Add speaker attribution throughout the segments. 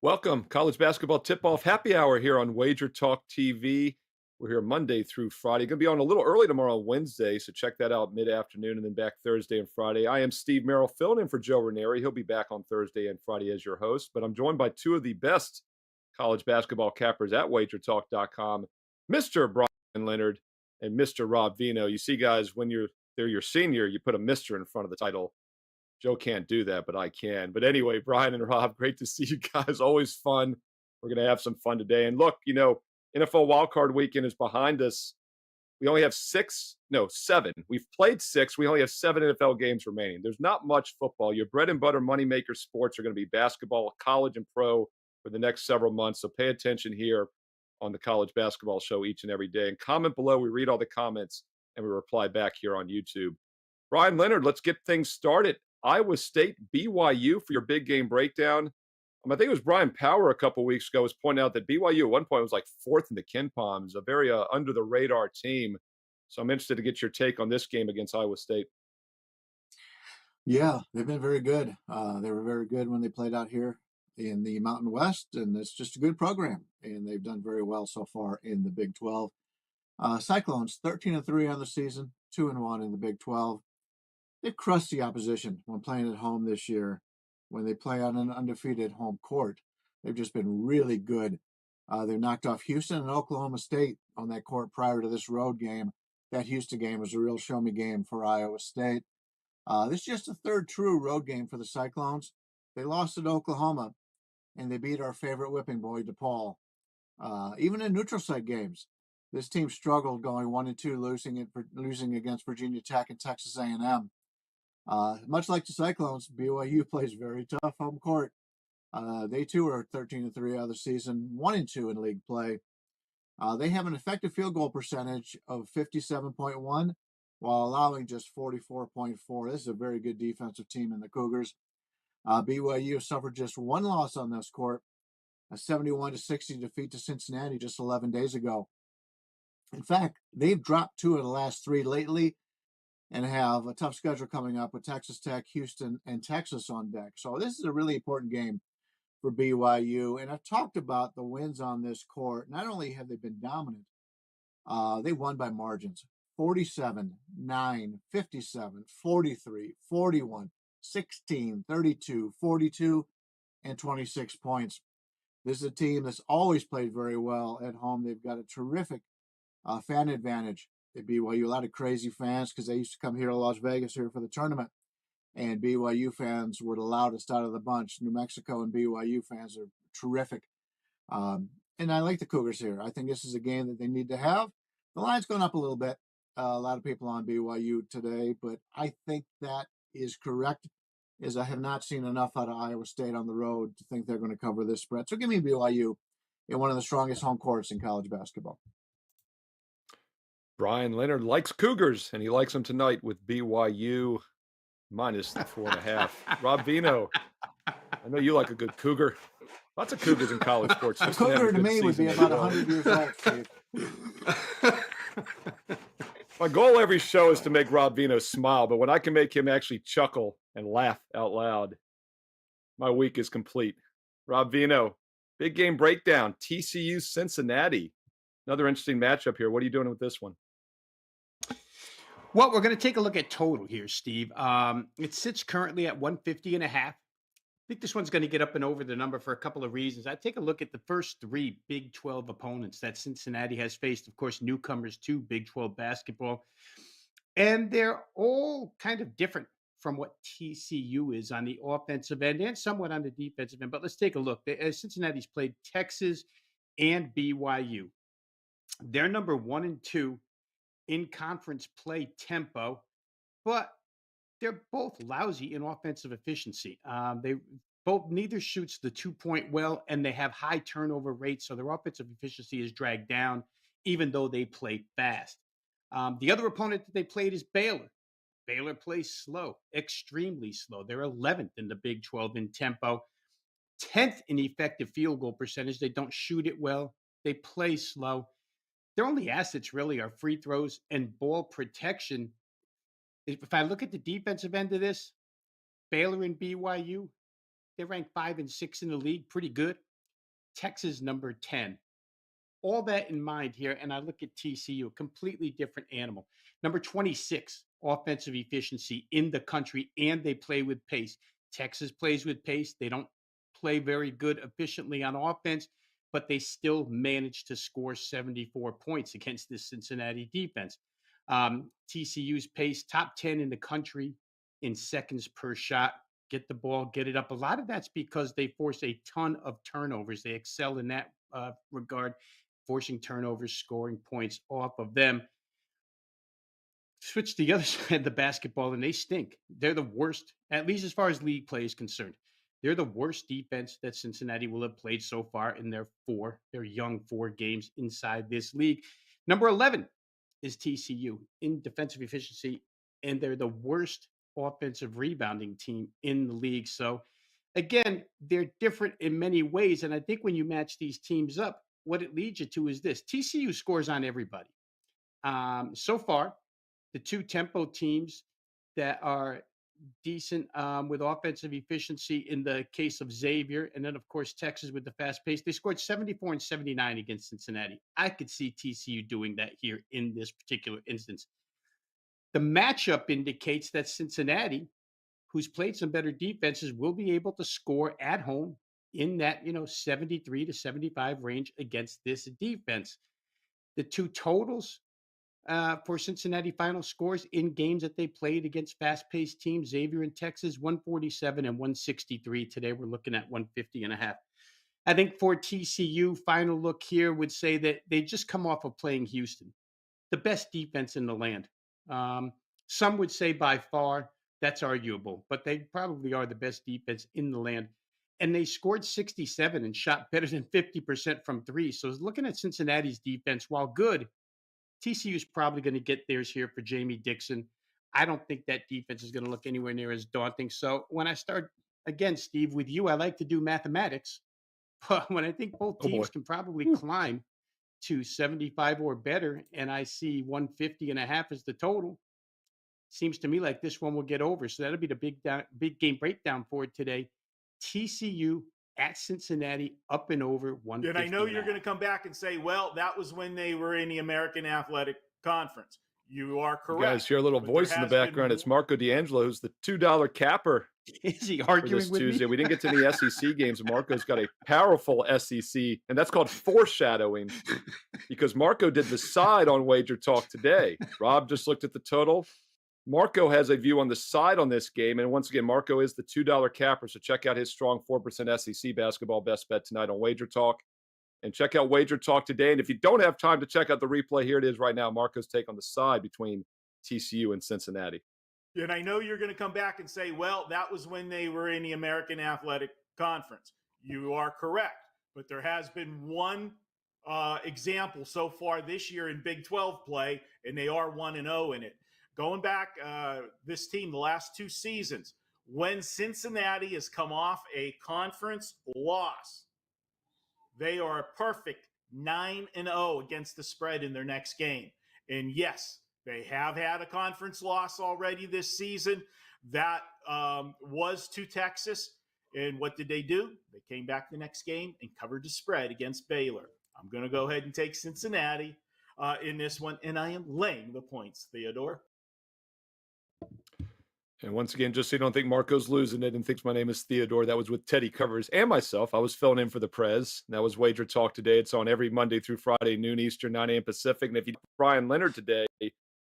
Speaker 1: Welcome, college basketball tip-off happy hour here on WagerTalk TV. We're here Monday through Friday. Going to be on a little early tomorrow, Wednesday, so check that out mid-afternoon, and then back Thursday and Friday. I am Steve Merrill, filling in for Joe Ranieri. He'll be back on Thursday and Friday as your host, but I'm joined by two of the best college basketball cappers at WagerTalk.com, Mr. Bryan Leonard and Mr. Rob Vino. You see, guys, when they're your senior, you put a Mr. in front of the title. Joe can't do that, but I can. But anyway, Bryan and Rob, great to see you guys. Always fun. We're going to have some fun today. And look, NFL wildcard weekend is behind us. We only have seven. We've played six. We only have seven NFL games remaining. There's not much football. Your bread and butter moneymaker sports are going to be basketball, college, and pro for the next several months. So pay attention here on the College Basketball Show each and every day. And comment below. We read all the comments and we reply back here on YouTube. Bryan Leonard, let's get things started. Iowa State, BYU for your big game breakdown. I think it was Brian Power a couple weeks ago was pointing out that BYU at one point was like fourth in the Ken Palms, a very under the radar team. So I'm interested to get your take on this game against Iowa State.
Speaker 2: Yeah, they've been very good. They were very good when they played out here in the Mountain West, and it's just a good program. And they've done very well so far in the Big 12. Cyclones 13-3 on the season, 2-1 in the Big 12. They've crushed the opposition when playing at home this year. When they play on an undefeated home court, they've just been really good. They knocked off Houston and Oklahoma State on that court prior to this road game. That Houston game was a real show-me game for Iowa State. This is just the third true road game for the Cyclones. They lost at Oklahoma, and they beat our favorite whipping boy, DePaul. Even in neutral site games, this team struggled going 1-2, losing against Virginia Tech and Texas A&M. Much like the Cyclones, BYU plays very tough home court. They too are 13-3 out of the season, 1-2 in league play. They have an effective field goal percentage of 57.1 while allowing just 44.4. This is a very good defensive team in the Cougars. BYU suffered just one loss on this court, a 71-60 defeat to Cincinnati just 11 days ago. In fact, they've dropped two of the last three lately and have a tough schedule coming up with Texas Tech, Houston, and Texas on deck. So this is a really important game for BYU. And I've talked about the wins on this court. Not only have they been dominant, they won by margins. 47, 9, 57, 43, 41, 16, 32, 42, and 26 points. This is a team that's always played very well at home. They've got a terrific fan advantage at BYU. A lot of crazy fans because they used to come here to Las Vegas here for the tournament. And BYU fans were the loudest out of the bunch. New Mexico and BYU fans are terrific. And I like the Cougars here. I think this is a game that they need to have. The line's going up a little bit. A lot of people on BYU today, but I think that is correct, as I have not seen enough out of Iowa State on the road to think they're going to cover this spread. So give me BYU in one of the strongest home courts in college basketball.
Speaker 1: Bryan Leonard likes Cougars, and he likes them tonight with BYU minus the 4.5. Rob Vino, I know you like a good Cougar. Lots of Cougars in college sports.
Speaker 2: A Cougar to me would be about 100 years old, Steve.
Speaker 1: My goal every show is to make Rob Vino smile, but when I can make him actually chuckle and laugh out loud, my week is complete. Rob Vino, big game breakdown, TCU Cincinnati. Another interesting matchup here. What are you doing with this one?
Speaker 3: Well, we're going to take a look at total here, Steve. It sits currently at 150.5. I think this one's going to get up and over the number for a couple of reasons. I take a look at the first three Big 12 opponents that Cincinnati has faced. Of course, newcomers to Big 12 basketball. And they're all kind of different from what TCU is on the offensive end and somewhat on the defensive end. But let's take a look. Cincinnati's played Texas and BYU. They're number 1 and 2 in conference play tempo, but they're both lousy in offensive efficiency. Neither shoots the 2-point well, and they have high turnover rates, so their offensive efficiency is dragged down, even though they play fast. The other opponent that they played is Baylor. Baylor plays slow, extremely slow. They're 11th in the Big 12 in tempo, 10th in effective field goal percentage. They don't shoot it well. They play slow. Their only assets really are free throws and ball protection. If I look at the defensive end of this, Baylor and BYU, they're ranked 5 and 6 in the league, pretty good. Texas number 10. All that in mind here, and I look at TCU, a completely different animal. Number 26, offensive efficiency in the country, and they play with pace. Texas plays with pace. They don't play very good efficiently on offense, but they still manage to score 74 points against this Cincinnati defense. TCU's pace, top 10 in the country in seconds per shot. Get the ball, get it up. A lot of that's because they force a ton of turnovers. They excel in that regard, forcing turnovers, scoring points off of them. Switch to the other side of the basketball, and they stink. They're the worst, at least as far as league play is concerned. They're the worst defense that Cincinnati will have played so far in their young 4 games inside this league. Number 11 is TCU in defensive efficiency, and they're the worst offensive rebounding team in the league. So, again, they're different in many ways. And I think when you match these teams up, what it leads you to is this: TCU scores on everybody. So far, the 2 tempo teams that are decent with offensive efficiency in the case of Xavier, and then, of course, Texas with the fast pace, they scored 74 and 79 against Cincinnati. I could see TCU doing that here in this particular instance. The matchup indicates that Cincinnati, who's played some better defenses, will be able to score at home in that 73 to 75 range against this defense. The 2 totals for Cincinnati final scores in games that they played against fast-paced teams, Xavier and Texas, 147 and 163. Today we're looking at 150.5. I think for TCU, final look here would say that they just come off of playing Houston, the best defense in the land. Some would say by far. That's arguable, but they probably are the best defense in the land. And they scored 67 and shot better than 50% from 3. So looking at Cincinnati's defense, while good, TCU is probably going to get theirs here for Jamie Dixon. I don't think that defense is going to look anywhere near as daunting. So when I start, again, Steve, with you, I like to do mathematics. But when I think both teams can probably climb to 75 or better, and I see 150.5 as the total, seems to me like this one will get over. So that'll be the big game breakdown for it today. TCU at Cincinnati, up and over 150.
Speaker 4: And I know you're going to come back and say, well, that was when they were in the American Athletic Conference. You are correct.
Speaker 1: You guys hear a little voice in the background. It's Marco DAngelo, who's the $2 capper.
Speaker 3: Is he arguing with
Speaker 1: Tuesday?
Speaker 3: Me?
Speaker 1: We didn't get to the SEC games. Marco's got a powerful SEC, and that's called foreshadowing because Marco did the side on Wager Talk today. Rob just looked at the total. Marco has a view on the side on this game. And once again, Marco is the $2 capper. So check out his strong 4% SEC basketball best bet tonight on Wager Talk. And check out Wager Talk today. And if you don't have time to check out the replay, here it is right now. Marco's take on the side between TCU and Cincinnati.
Speaker 4: And I know you're going to come back and say, well, that was when they were in the American Athletic Conference. You are correct. But there has been one example so far this year in Big 12 play, and they are 1-0 in it. Going back, this team, the last 2 seasons, when Cincinnati has come off a conference loss, they are a perfect 9-0 against the spread in their next game. And yes, they have had a conference loss already this season. That was to Texas. And what did they do? They came back the next game and covered the spread against Baylor. I'm going to go ahead and take Cincinnati in this one, and I am laying the points, Theodore.
Speaker 1: And once again, just so you don't think Marco's losing it and thinks my name is Theodore, that was with Teddy Covers and myself. I was filling in for the Prez. That was Wager Talk today. It's on every Monday through Friday, noon Eastern, 9 a.m. Pacific. And if you Bryan Leonard today,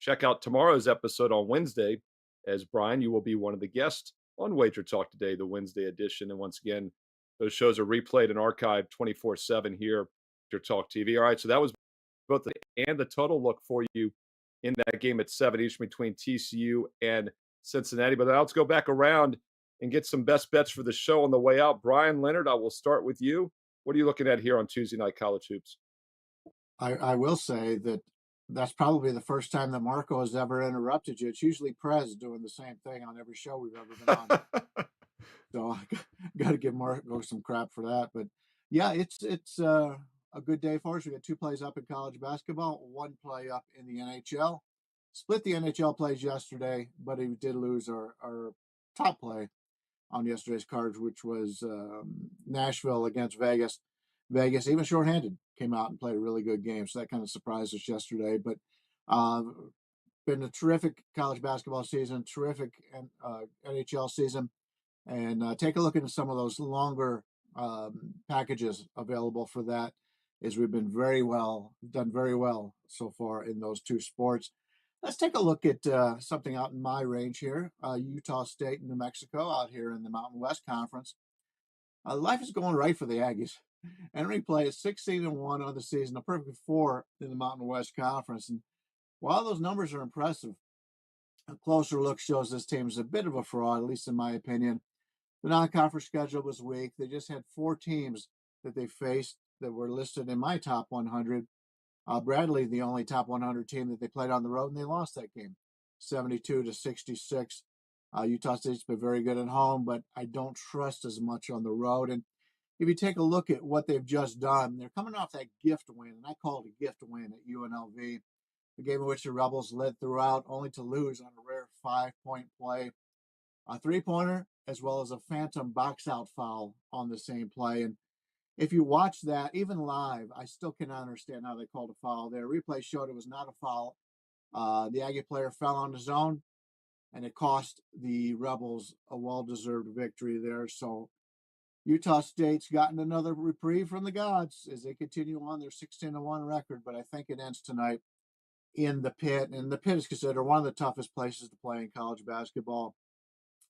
Speaker 1: check out tomorrow's episode on Wednesday. As Bryan, you will be one of the guests on Wager Talk today, the Wednesday edition. And once again, those shows are replayed and archived 24/7 here, Wager Talk TV. All right, so that was both the and the total look for you in that game at 7 each between TCU and Cincinnati. But now let's go back around and get some best bets for the show on the way out. Bryan Leonard, I will start with you. What are you looking at here on Tuesday Night College Hoops?
Speaker 2: I will say that that's probably the first time that Marco has ever interrupted you. It's usually Prez doing the same thing on every show we've ever been on. So I got to give Marco some crap for that. But yeah, it's a good day for us. We got 2 plays up in college basketball, 1 play up in the NHL. Split the NHL plays yesterday, but he did lose our top play on yesterday's cards, which was Nashville against Vegas. Vegas, even shorthanded, came out and played a really good game. So that kind of surprised us yesterday. But uh, been a terrific college basketball season, terrific NHL season. And take a look into some of those longer packages available for that, as we've been done very well so far in those two sports. Let's take a look at something out in my range here. Utah State and New Mexico out here in the Mountain West Conference. Life is going right for the Aggies. Entering play at 16-1 on the season, a perfect 4 in the Mountain West Conference. And while those numbers are impressive, a closer look shows this team is a bit of a fraud, at least in my opinion. The non-conference schedule was weak. They just had 4 teams that they faced that were listed in my top 100. Bradley, the only top 100 team that they played on the road, and they lost that game, 72-66. Utah State's been very good at home, but I don't trust as much on the road. And if you take a look at what they've just done, they're coming off that gift win, and I call it a gift win at UNLV, a game in which the Rebels led throughout, only to lose on a rare 5-point play, a 3-pointer, as well as a phantom box-out foul on the same play. And if you watch that, even live, I still cannot understand how they called a foul there. Replay showed it was not a foul. The Aggie player fell on his own, and it cost the Rebels a well-deserved victory there. So Utah State's gotten another reprieve from the gods as they continue on their 16-1 record, but I think it ends tonight in the Pit. And the Pit is considered one of the toughest places to play in college basketball.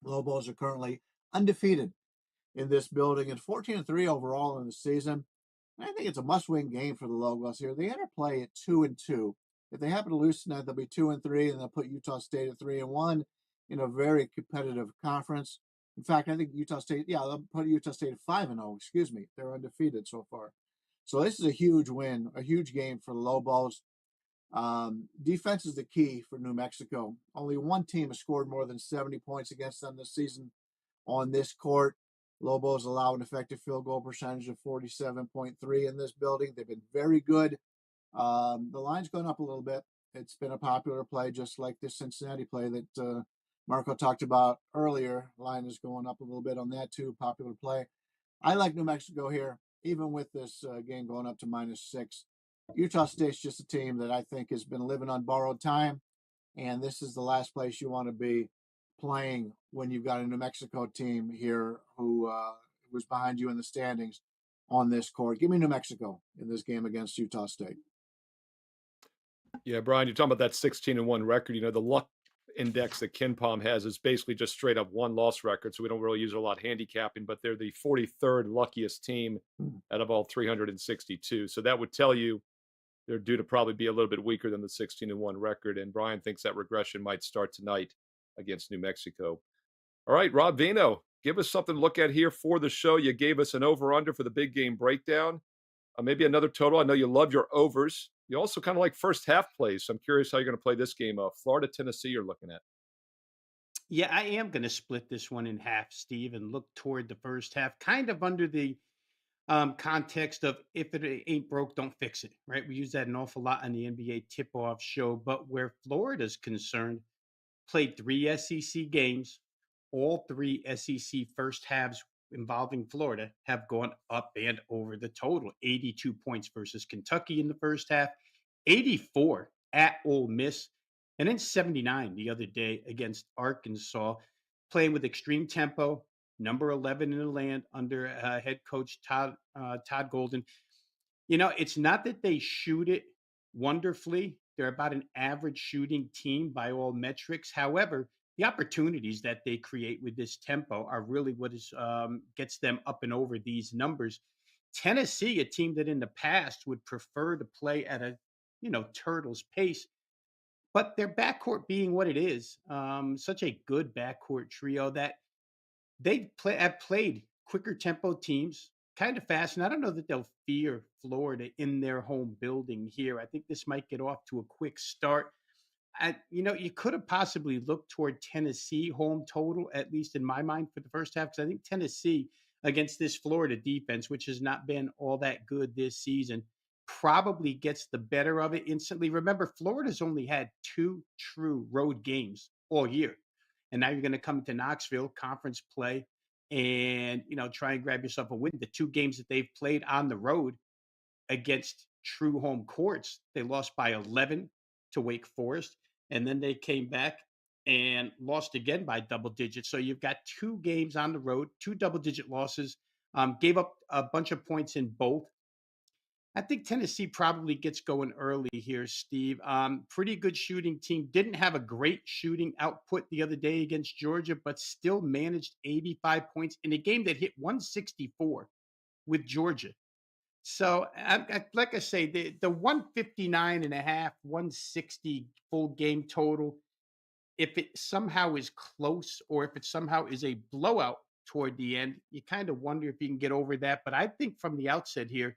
Speaker 2: Lobos are currently undefeated in this building and 14-3 overall in the season. And I think it's a must-win game for the Lobos here. They enter play at 2-2. If they happen to lose tonight, they'll be 2-3, and they'll put Utah State at 3-1 in a very competitive conference. In fact, I think Utah State, they'll put Utah State at 5-0. Excuse me, they're undefeated so far. So this is a huge win, a huge game for the Lobos. Defense is the key for New Mexico. Only one team has scored more than 70 points against them this season on this court. Lobos allow an effective field goal percentage of 47.3 in this building. They've been very good. The line's gone up a little bit. It's been a popular play, just like this Cincinnati play that Marco talked about earlier. Line is going up a little bit on that too. Popular play. I like New Mexico here, even with this game going up to -6. Utah State's just a team that I think has been living on borrowed time, and this is the last place you want to be playing when you've got a New Mexico team here who was behind you in the standings on this court. Give me New Mexico in this game against Utah State.
Speaker 1: Yeah, Brian, you're talking about that 16-1 record. The luck index that KenPom has is basically just straight up one-loss record, so we don't really use it a lot handicapping, but they're the 43rd luckiest team out of all 362. So that would tell you they're due to probably be a little bit weaker than the 16-1 record, and Brian thinks that regression might start tonight against New Mexico. All right, Rob Vino, give us something to look at here for the show. You gave us an over-under for the big game breakdown. Maybe another total. I know you love your overs. You also kind of like first half plays, so I'm curious how you're going to play this game. Florida, Tennessee, you're looking at.
Speaker 3: Yeah, I am going to split this one in half, Steve, and look toward the first half, kind of under the context of if it ain't broke, don't fix it, right? We use that an awful lot on the NBA tip-off show, but where Florida's concerned, played 3 SEC games. All 3 SEC first halves involving Florida have gone up and over the total. 82 points versus Kentucky in the first half, 84 at Ole Miss, and then 79 the other day against Arkansas, playing with extreme tempo, number 11 in the land under head coach Todd Golden. It's not that they shoot it wonderfully. They're about an average shooting team by all metrics. However, the opportunities that they create with this tempo are really what gets them up and over these numbers. Tennessee, a team that in the past would prefer to play at a Turtles pace, but their backcourt being what it is, such a good backcourt trio that have played quicker tempo teams kind of fast. And I don't know that they'll fear Florida in their home building here. I think this might get off to a quick start. You could have possibly looked toward Tennessee home total, at least in my mind, for the first half, because I think Tennessee against this Florida defense, which has not been all that good this season, probably gets the better of it instantly. Remember, Florida's only had 2 true road games all year. And now you're going to come to Knoxville, conference play, and, try and grab yourself a win. The two games that they've played on the road against true home courts, they lost by 11 to Wake Forest, and then they came back and lost again by double digits. So you've got two games on the road, two double-digit losses, gave up a bunch of points in both. I think Tennessee probably gets going early here, Steve. Pretty good shooting team. Didn't have a great shooting output the other day against Georgia, but still managed 85 points in a game that hit 164 with Georgia. So, like I say, the 159 and a half, 160 full game total, if it somehow is close or if it somehow is a blowout toward the end, you kind of wonder if you can get over that. But I think from the outset here,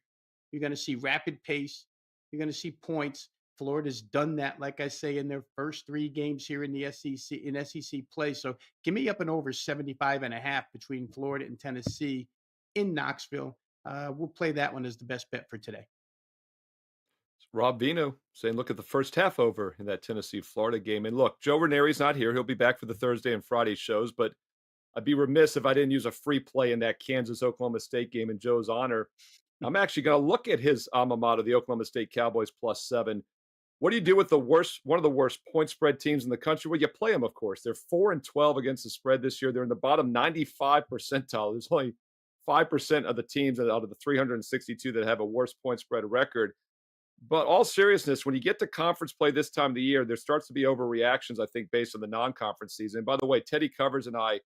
Speaker 3: you're going to see rapid pace. You're going to see points. Florida's done that, like I say, in their first three games here in the SEC play. So give me up and over 75 and a half between Florida and Tennessee in Knoxville. We'll play that one as the best bet for today.
Speaker 1: Rob Vino saying, look at the first half over in that Tennessee-Florida game. And look, Joe Ranieri's not here. He'll be back for the Thursday and Friday shows, but I'd be remiss if I didn't use a free play in that Kansas-Oklahoma State game in Joe's honor. I'm actually going to look at his alma mater, the Oklahoma State Cowboys +7. What do you do with one of the worst point spread teams in the country? Well, you play them, of course. They're 4-12 against the spread this year. They're in the bottom 95 percentile. There's only 5% of the teams out of the 362 that have a worse point spread record. But all seriousness, when you get to conference play this time of the year, there starts to be overreactions, I think, based on the non-conference season. And by the way, Teddy Covers and I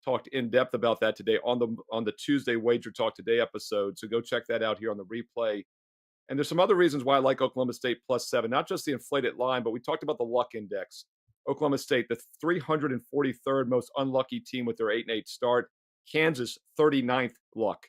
Speaker 1: talked in depth about that today on the Tuesday Wager Talk Today episode. So go check that out here on the replay. And there's some other reasons why I like Oklahoma State +7, not just the inflated line, but we talked about the luck index. Oklahoma State, the 343rd most unlucky team with their 8-8 start. Kansas, 39th luck,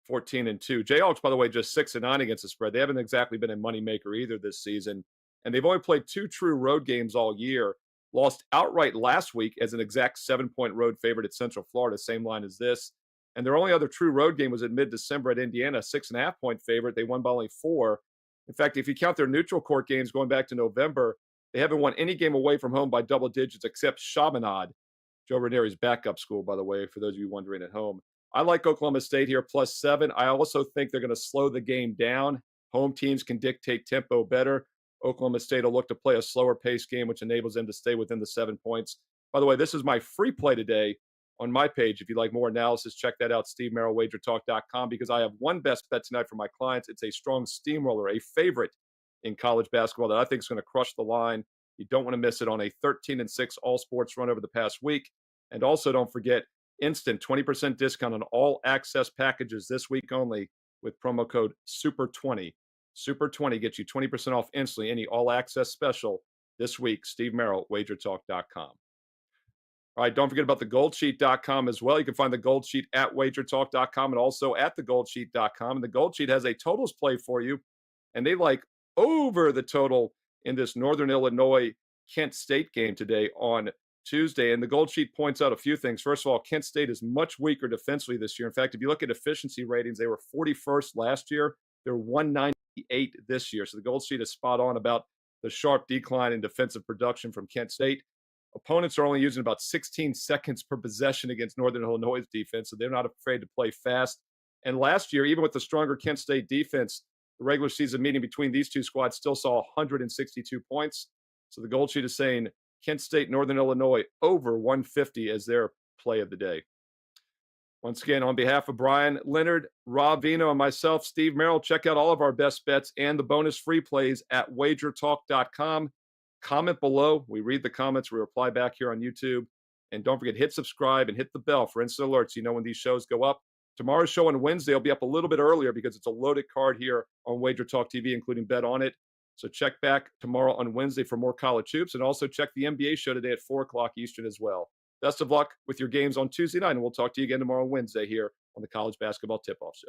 Speaker 1: 14-2. Jayhawks, by the way, just 6-9 against the spread. They haven't exactly been a moneymaker either this season. And they've only played 2 true road games all year. Lost outright last week as an exact 7-point road favorite at Central Florida, same line as this. And their only other true road game was in mid-December at Indiana, 6.5-point favorite. They won by only 4. In fact, if you count their neutral court games going back to November, they haven't won any game away from home by double digits except Chaminade, Joe Ranieri's backup school, by the way, for those of you wondering at home. I like Oklahoma State here +7. I also think they're going to slow the game down. Home teams can dictate tempo better. Oklahoma State will look to play a slower pace game, which enables them to stay within the 7 points. By the way, this is my free play today on my page. If you'd like more analysis, check that out, SteveMerrillWagerTalk.com, because I have one best bet tonight for my clients. It's a strong steamroller, a favorite in college basketball that I think is going to crush the line. You don't want to miss it on a 13-6 all sports run over the past week. And also don't forget, instant 20% discount on all access packages this week only with promo code SUPER20. SUPER20 gets you 20% off instantly any all access special this week. Steve Merrill, WagerTalk.com. All right, don't forget about the goldsheet.com as well. You can find the Gold Sheet at WagerTalk.com and also at thegoldsheet.com. And the Gold Sheet has a totals play for you, and they like over the total in this Northern Illinois Kent State game today on Tuesday. And the Gold Sheet points out a few things. First of all, Kent State is much weaker defensively this year. In fact, if you look at efficiency ratings, they were 41st last year. They're 198 this year. So the Gold Sheet is spot on about the sharp decline in defensive production from Kent State. Opponents are only using about 16 seconds per possession against Northern Illinois' defense, so they're not afraid to play fast. And last year, even with the stronger Kent State defense, the regular season meeting between these two squads still saw 162 points. So the Gold Sheet is saying Kent State, Northern Illinois, over 150 as their play of the day. Once again, on behalf of Bryan, Leonard, Rob Vino, and myself, Steve Merrill, check out all of our best bets and the bonus free plays at WagerTalk.com. Comment below. We read the comments. We reply back here on YouTube. And don't forget, hit subscribe and hit the bell for instant alerts. You know when these shows go up. Tomorrow's show on Wednesday will be up a little bit earlier because it's a loaded card here on Wager Talk TV, including Bet On It. So check back tomorrow on Wednesday for more college hoops. And also check the NBA show today at 4 o'clock Eastern as well. Best of luck with your games on Tuesday night. And we'll talk to you again tomorrow Wednesday here on the College Basketball Tip-Off Show.